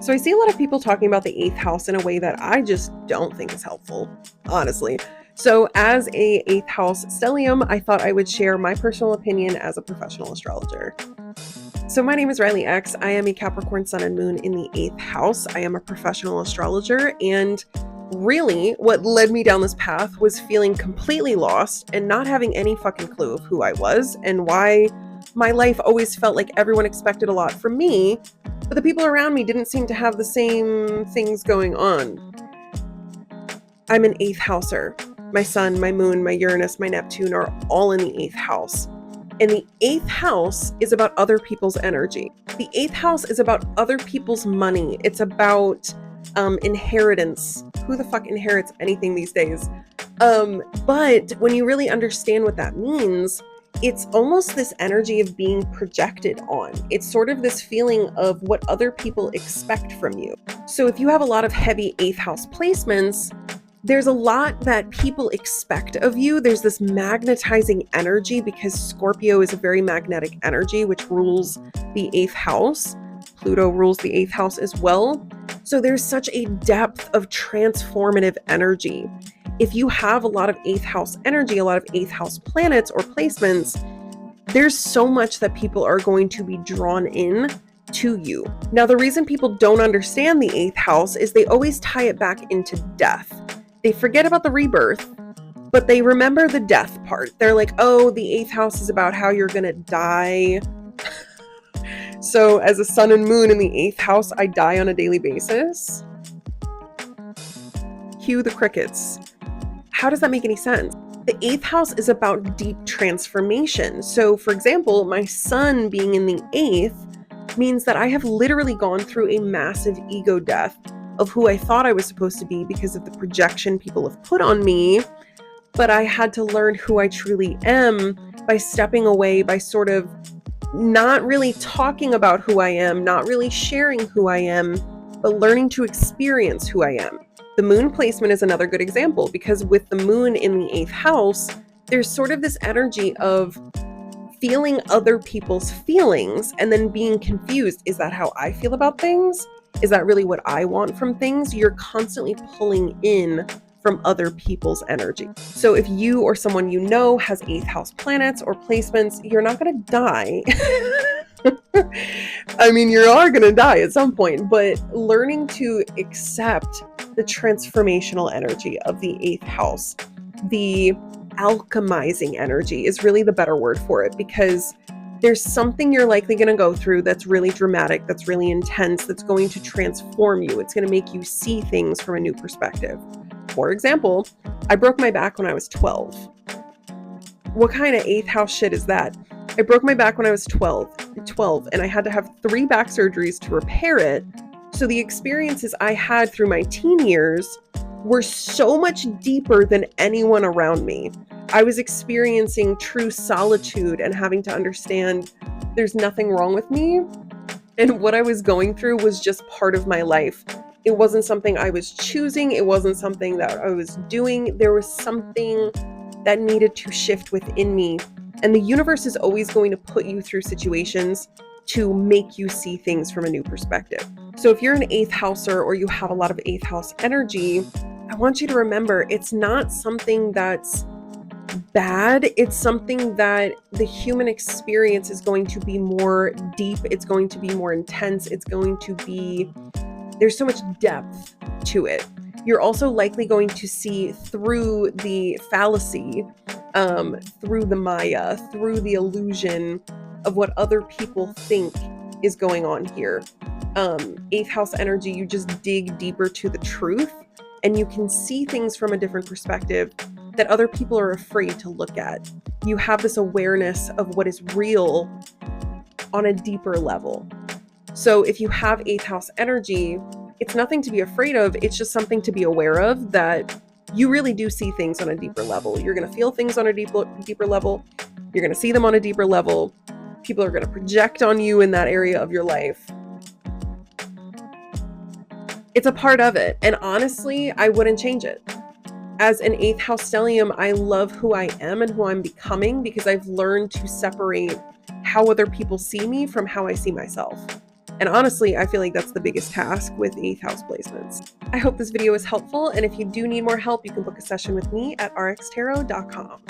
So I see a lot of people talking about the eighth house in a way that I just don't think is helpful, honestly. So as a eighth house stellium, I thought I would share my personal opinion as a professional astrologer. So my name is Reilly X. I am a Capricorn sun and moon in the eighth house. I am a professional astrologer, and really what led me down this path was feeling completely lost and not having any fucking clue of who I was and why my life always felt like everyone expected a lot from me, but the people around me didn't seem to have the same things going on. I'm an eighth houser. My sun, my moon, my Uranus, my Neptune are all in the eighth house. And the eighth house is about other people's energy. The eighth house is about other people's money. It's about inheritance. Who the fuck inherits anything these days? But when you really understand what that means, it's almost this energy of being projected on. It's sort of this feeling of what other people expect from you. So if you have a lot of heavy eighth house placements, there's a lot that people expect of you. There's this magnetizing energy because Scorpio is a very magnetic energy, which rules the eighth house. Pluto rules the eighth house as well. So there's such a depth of transformative energy. If you have a lot of eighth house energy, a lot of eighth house planets or placements, there's so much that people are going to be drawn in to you. Now, the reason people don't understand the eighth house is they always tie it back into death. They forget about the rebirth, but they remember the death part. They're like, oh, the eighth house is about how you're gonna die. So as a sun and moon in the eighth house, I die on a daily basis. Cue the crickets. How does that make any sense? The eighth house is about deep transformation. So for example, my sun being in the eighth means that I have literally gone through a massive ego death of who I thought I was supposed to be because of the projection people have put on me. But I had to learn who I truly am by stepping away, by sort of not really talking about who I am, not really sharing who I am, but learning to experience who I am. The moon placement is another good example because with the moon in the eighth house, there's sort of this energy of feeling other people's feelings and then being confused. Is that how I feel about things? Is that really what I want from things? You're constantly pulling in from other people's energy. So if you or someone you know has eighth house planets or placements, you're not going to die. I mean, you are going to die at some point, but learning to accept the transformational energy of the eighth house, the alchemizing energy is really the better word for it, because there's something you're likely going to go through that's really dramatic, that's really intense, that's going to transform you. It's going to make you see things from a new perspective. For example, I broke my back when I was 12. What kind of eighth house shit is that? I broke my back when I was 12, and I had to have 3 back surgeries to repair it. So the experiences I had through my teen years were so much deeper than anyone around me. I was experiencing true solitude and having to understand there's nothing wrong with me. And what I was going through was just part of my life. It wasn't something I was choosing. It wasn't something that I was doing. There was something that needed to shift within me. And the universe is always going to put you through situations to make you see things from a new perspective. So if you're an eighth houser or you have a lot of eighth house energy, I want you to remember it's not something that's bad. It's something that the human experience is going to be more deep. It's going to be more intense. It's going to be, there's so much depth to it. You're also likely going to see through the fallacy, through the Maya, through the illusion of what other people think is going on here. Eighth house energy, you just dig deeper to the truth and you can see things from a different perspective that other people are afraid to look at. You have this awareness of what is real on a deeper level. So if you have eighth house energy, it's nothing to be afraid of. It's just something to be aware of, that you really do see things on a deeper level. You're going to feel things on a deeper level. You're going to see them on a deeper level. People are going to project on you in that area of your life. It's a part of it. And honestly, I wouldn't change it. As an eighth house stellium, I love who I am and who I'm becoming because I've learned to separate how other people see me from how I see myself. And honestly, I feel like that's the biggest task with 8th house placements. I hope this video was helpful, and if you do need more help, you can book a session with me at rxtarot.com.